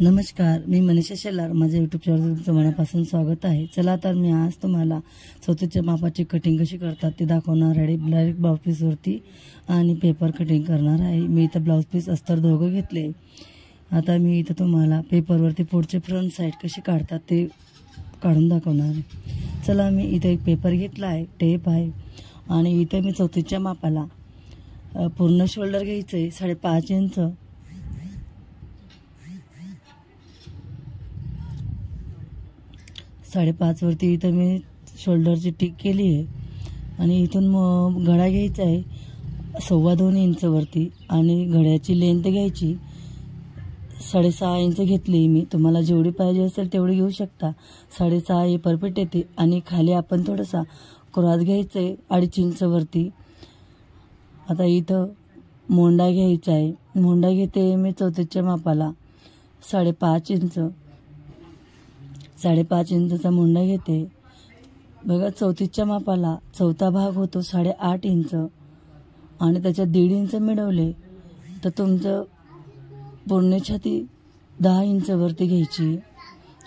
नमस्कार, मी मनीषा शेलार. माझ्या यूट्यूब चॅनलवर तुमचं मनापासून स्वागत आहे. चला तर मी आज तुम्हाला चौथीच्या मापाची कटिंग कशी करतात ते दाखवणार आहे. डायरेक्ट ब्लाऊज पीसवरती आणि पेपर कटिंग करणार आहे. मी इथं ब्लाऊज पीस अस्तर दोघं घेतले. आता मी इथं तुम्हाला पेपरवरती पुढचे फ्रंट साईड कशी काढतात ते काढून दाखवणार आहे. चला, मी इथं एक पेपर घेतला आहे, टेप आहे आणि इथं मी चौथीच्या मापाला पूर्ण शोल्डर घ्यायचं आहे 5.5 इंच. 5.5 वरती इथं मी शोल्डरची टिक केली आहे आणि इथून गळा घ्यायचा आहे 2.25 इंच वरती आणि गळ्याची लेंथ घ्यायची 6.5 इंच घेतली मी. तुम्हाला जेवढी पाहिजे असेल तेवढी घेऊ शकता. 6.5 हे परफेक्ट येते. आणि खाली आपण थोडासा क्रॉस घ्यायचा आहे 2.5 इंच वरती. आता इथं मोंडा घ्यायचा आहे. मोंडा घेते मी चौथीच्या मापाला 5.5 इंच. 5.5 इंचचा मोंडा घेते. बघा, चौथीच्या मापाला चौथा भाग होतो 8.5 इंच आणि त्याच्यात 1.5 इंच मिळवले तर तुमचं पूर्ण छाती 10 इंच वरती घ्यायची.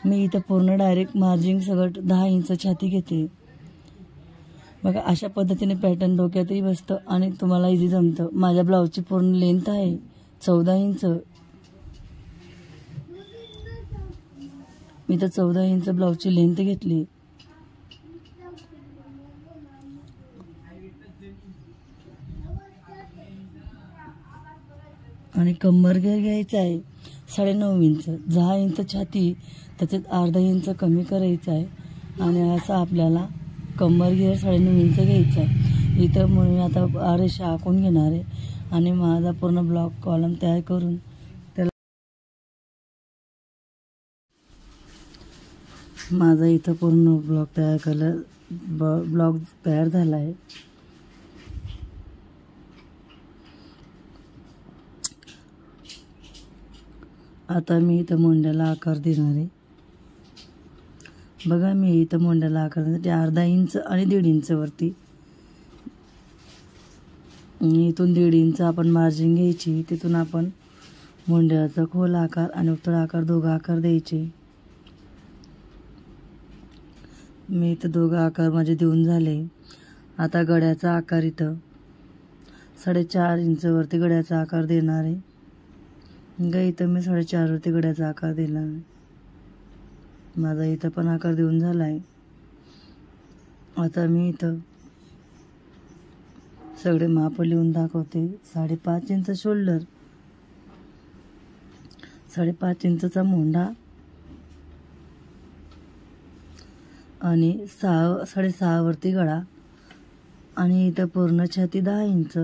मी इथं पूर्ण डायरेक्ट मार्जिंग सगळं 10 इंच छाती घेते. बघा, अशा पद्धतीने पॅटर्न डोक्यातही बसतं आणि तुम्हाला इझी जमतं. माझ्या ब्लाऊजची पूर्ण लेंथ आहे 14 इंच. मी तर 14 इंच ब्लाऊजची लेंथ घेतली. आणि कंबर घेर घ्यायचा आहे 9.5 इंच. 10 इंच छाती, त्याच्यात अर्धा इंच कमी करायचं आहे आणि असं आपल्याला कंबर घेर 9.5 इंच घ्यायचा आहे. इथं म्हणून आता रेषा आखून घेणार आहे आणि माझा पूर्ण ब्लॉक कॉलम तयार करून माझा इथं पूर्ण ब्लॉक तयार केलं. ब्लॉक तयार झाला आहे. आता मी इथं मोंड्याला आकार देणार आहे. बघा, मी इथं मोंड्याला आकार देण्यासाठी अर्धा इंच आणि 1.5 इंच वरती इथून 1.5 इंच आपण मार्जिन घ्यायची. तिथून आपण मोंड्याचा खोल आकार आणि उत्तळ आकार दोघं आकार द्यायचे. मी इथं दोघं आकार माझे देऊन झाले. आता गळ्याचा आकार इथं 4.5 इंच वरती गळ्याचा आकार देणार आहे. इथं मी 4.5 वरती गळ्याचा आकार दिला आहे. माझा इथं पण आकार देऊन झाला आहे. आता मी इथं सगळे माप लिहून दाखवते. 5.5 इंच शोल्डर, 5.5 इंचचा मोंढा आणि 6.5 वरती गळा आणि इथं पूर्ण छाती 10 इंच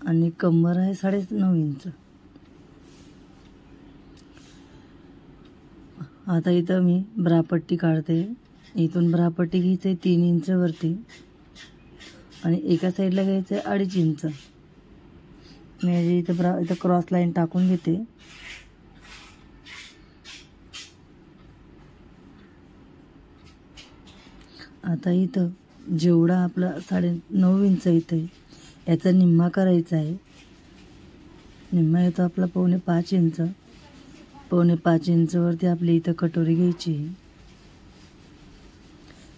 आणि कंबर आहे 9.5 इंच. आता इथं मी ब्रापट्टी काढते. इथून ब्रापट्टी घ्यायची 3 इंच वरती आणि एका साईडला घ्यायचं 2.5 इंच. मी इथं क्रॉस लाईन टाकून घेते. आता इथं जेवढा आपला 9.5 इंच इथं याचा निम्मा करायचा आहे. निम्मा येतो आपला 4.25 इंच. 4.25 इंच वरती आपली इथं कटोरी घ्यायची.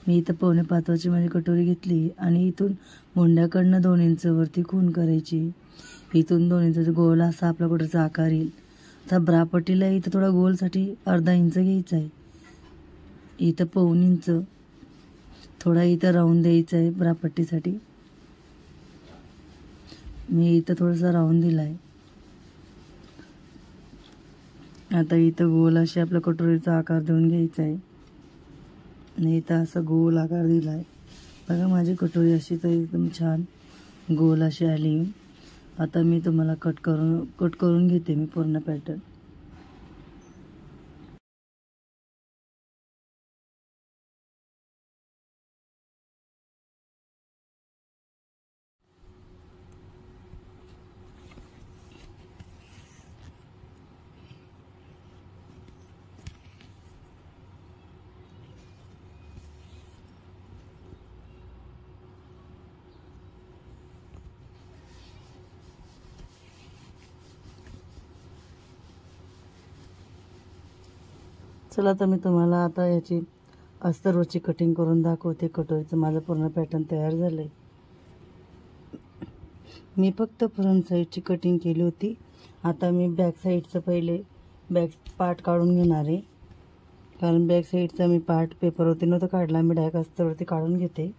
मी इथं 4.25 माझी कटोरी घेतली आणि इथून मोंड्याकडनं 2 इंच वरती खून करायची. इथून 2 इंच गोल असा आपला कटोरीचा आकार येईल. आता ब्रापट्टीला इथं थोडा गोलसाठी अर्धा इंच घ्यायचा आहे. इथं 1.25 इंच थोडा इथं राऊंड द्यायचा आहे ब्रापट्टीसाठी. मी इथं थोडासा राऊंड दिला आहे. आता इथं गोल अशी आपल्या कटोरीचा आकार देऊन घ्यायचा आहे आणि इथं असं गोल आकार दिला आहे. बघा, माझी कटोरी अशी तर एकदम छान गोल अशी आली. आता मी तुम्हाला कट करून घेते मी पूर्ण पॅटर्न. चला तर मी तुम्हाला आता याची अस्तरवरची कटिंग करून दाखवते. कटोरीचं माझं पूर्ण पॅटर्न तयार झालं आहे. मी फक्त फ्रंट साईडची कटिंग केली होती. आता मी बॅक साईडचं पहिले बॅक पार्ट काढून घेणार आहे, कारण बॅक साईडचा मी पार्ट पेपरवरती नव्हता काढला, मी डायरेक्ट अस्तरवरती काढून घेते.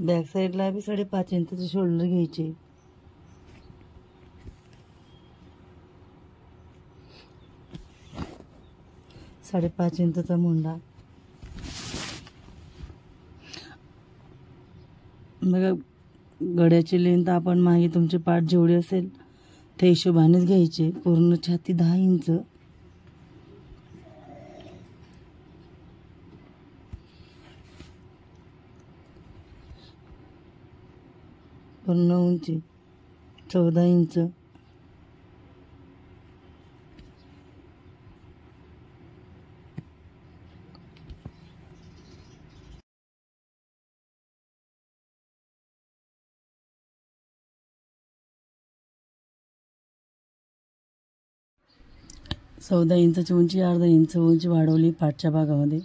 बॅक साईडला बी 5.5 इंचचे शोल्डर घ्यायचे. साडेपाच इंचचा मुंडा. बघा, गड्याची लेंथ आपण मागे तुमचे पाठ जेवढे असेल त्या हिशोबानेच घ्यायचे. पूर्ण छाती 10 इंच. पूर्ण उंची 14 इंच. चौदा इंचाची उंची, अर्धा इंच उंची वाढवली पाठच्या भागामध्ये.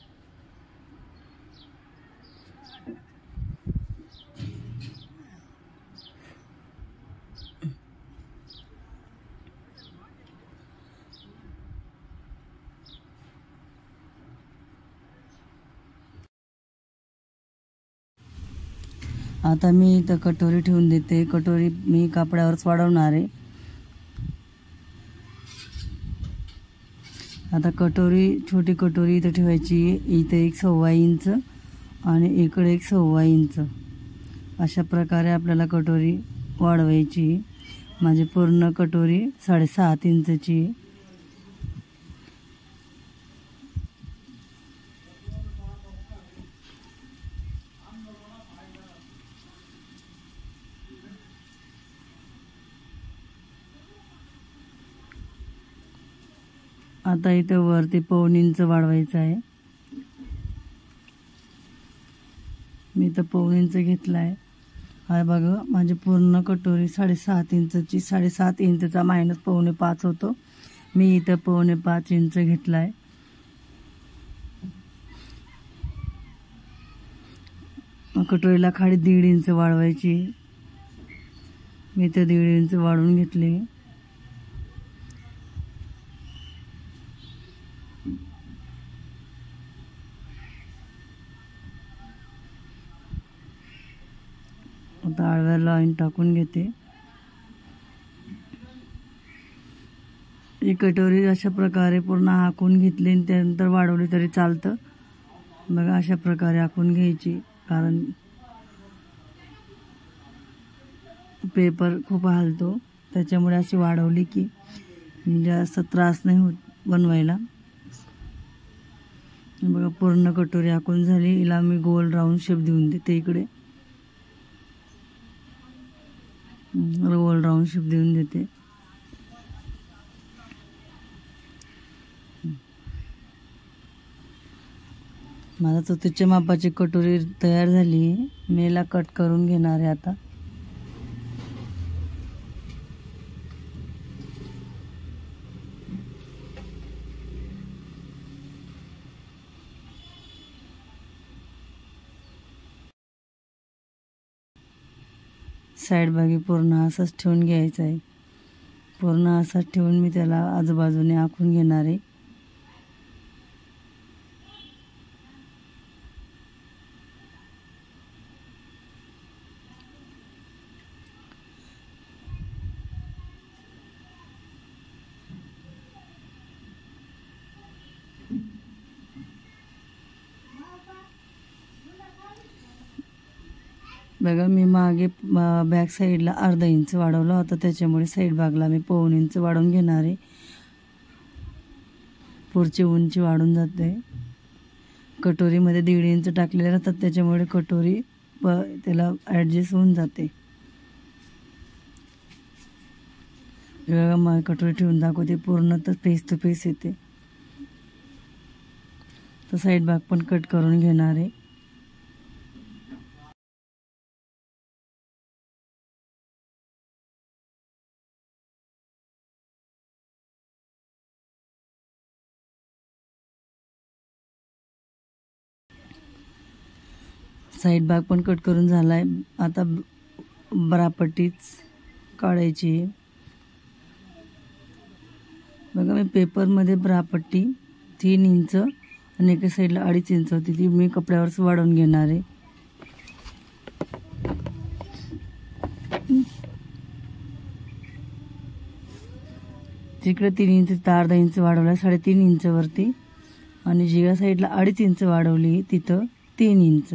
आता मी इथं कटोरी ठेवून देते. कटोरी मी कापडावरच वाढवणार आहे. आता कटोरी, छोटी कटोरी इथं ठेवायची. इथे 1.25 इंच आणि इकडे 1.25 इंच. अशा प्रकारे आपल्याला कटोरी वाढवायची. माझी पूर्ण कटोरी 7.5 इंचची. आता इथं वरती 1.25 इंच वाढवायचं आहे. मी इथं 1.25 इंच घेतला आहे. हा बघा, माझी पूर्ण कटोरी 7.5 इंचची. 7.5 इंचचा मायनस 4.25 होतो. मी इथं 4.25 इंच घेतला आहे. कटोरीला खाली 1.5 इंच वाढवायची. मी इथं 1.5 इंच वाढवून घेतले. आता आडव्या लाईन टाकून घेते. ही कटोरी अशा प्रकारे पूर्ण आखून घेतली आणि त्यानंतर वाढवली तरी चालतं. बघा, अशा प्रकारे आखून घ्यायची, कारण पेपर खूप हलतो, त्याच्यामुळे अशी वाढवली की म्हणजे असं त्रास नाही होत बनवायला. बघा, पूर्ण कटोरी आखून झाली. हिला मी गोल राऊंड शेप देऊन देते. इकडे गोल राऊंड शेप देऊन देते. माझा 34 मापाची कटोरी तयार झाली. मी याला कट करून घेणार आहे आता. साईड भागी पूर्ण असंच ठेवून घ्यायचं आहे. पूर्ण असंच ठेवून मी त्याला आजूबाजूने आखून घेणार आहे. बघा, मी मागे बॅक साईडला अर्धा इंच वाढवला होता, त्याच्यामुळे साईड भागला मी 1.25 इंच वाढवून घेणार आहे. पुढची उंची वाढून जाते. कटोरीमध्ये 1.5 इंच टाकलेले राहतात, त्याच्यामुळे कटोरी त्याला ॲडजस्ट होऊन जाते. बघा मग कटोरी ठेवून दाखवते, पूर्ण तर फेस टू फेस येते. तर साईड भाग पण कट करून घेणार आहे. साईड भाग पण कट करून झाला आहे. आता ब्रापट्टीच काढायची आहे. बघा मी पेपरमध्ये ब्रापट्टी 3 इंच आणि एका साईडला 2.5 इंच होती, ती मी कपड्यावरच वाढवून घेणार आहे. तिकडे 3 इंच तर अर्धा इंच वाढवला, 3.5 इंचवरती. आणि जिगा साईडला 2.5 इंच वाढवली, तिथं 3 इंच.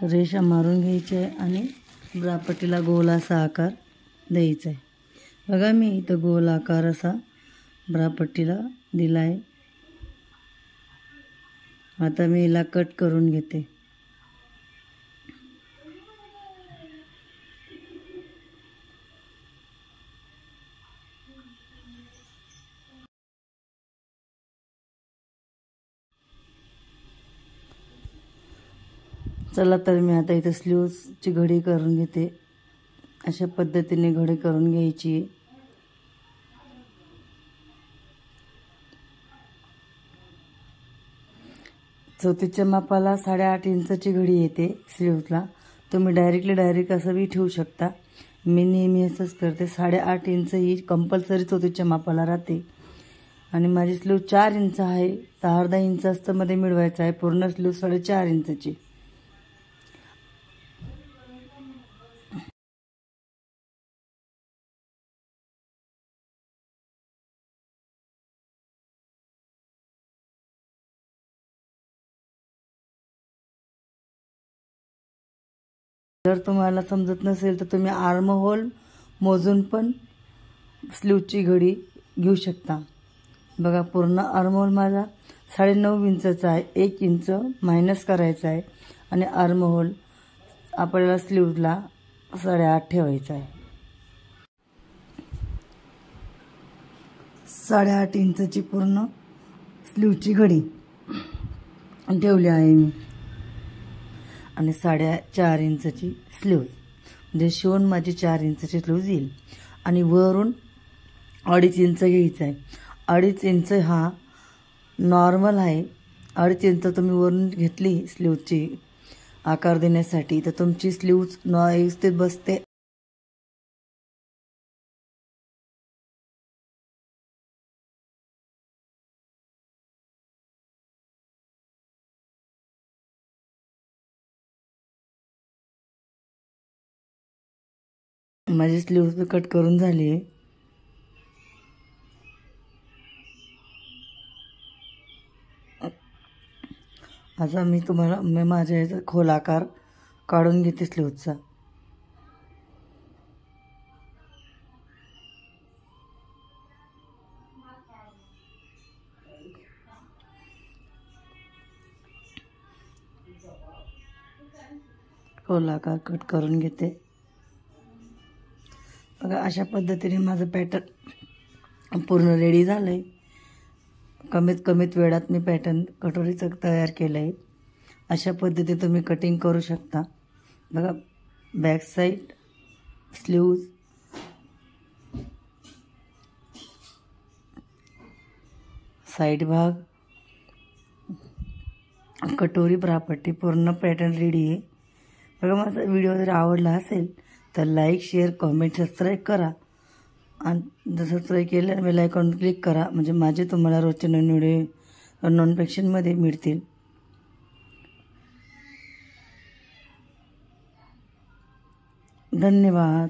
रेषा मारून घ्यायची आहे आणि ब्रापट्टीला गोल असा आकार द्यायचा आहे. बघा मी इथं गोल आकार असा ब्रापट्टीला दिला आहे. आता मी हिला कट करून घेते. चला तर मी आता इथं स्लीव्सची घडी करून घेते. अशा पद्धतीने घडी करून घ्यायची. चौथीच्या मापाला 8.5 इंचाची घडी येते स्लीव्सला. तुम्ही डायरेक्ट असं बी ठेवू शकता. मी नेहमी असंच करते. 8.5 इंच ही कंपल्सरी चौथीच्या मापाला राहते. आणि माझी स्लीव 4 इंच आहे, तर अर्धा इंच असतं मध्ये मिळवायचं आहे. पूर्ण स्लीव 4.5 इंचची. जर तुम्हाला समजत नसेल तर तुम्ही आर्म होल मोजून पण स्लीवची घडी घेऊ शकता. बघा पूर्ण आर्म होल माझा 9.5 इंचचा आहे. 1 इंच मायनस करायचा आहे आणि आर्म होल आपल्याला स्लीवला 8.5 ठेवायचा आहे. 8.5 इंचची पूर्ण स्लीवची घडी ठेवली आहे मी. आणि 4.5 इंचची स्लीव, म्हणजे शिवून माझी 4 इंचची स्लीव येईल. आणि वरून 2.5 इंच घ्यायचं आहे. 2.5 इंच हा नॉर्मल आहे. 2.5 इंच तुम्ही वरून घेतली स्लीवची आकार देण्यासाठी तर तुमची स्लीव व्यवस्थित बसते. माझी स्लीव कट करून झाली आहे. आता मी तुम्हाला माझ्या याचा खोल आकार काढून घेते स्लीवचा. खोल आकार कट करून घेते. बघा अशा पद्धतीने माझं पॅटर्न पूर्ण रेडी झालं आहे. कमीत वेळात मी पॅटर्न कटोरीचं तयार केलं आहे. अशा पद्धतीने तुम्ही कटिंग करू शकता. बघा बॅक साईड स्लीव्ज, साईड भाग, कटोरी ब्रापट्टी पूर्ण पॅटर्न रेडी आहे. बघा माझा व्हिडिओ जर आवडला असेल तर लाईक, शेअर, कमेंट, सबस्क्राईब करा. आणि जर सबस्क्राईब केलं बेल आयकॉन क्लिक करा, म्हणजे माझे तुम्हाला रोजचे नवीन व्हिडिओ नोटिफिकेशनमध्ये मिळतील. धन्यवाद.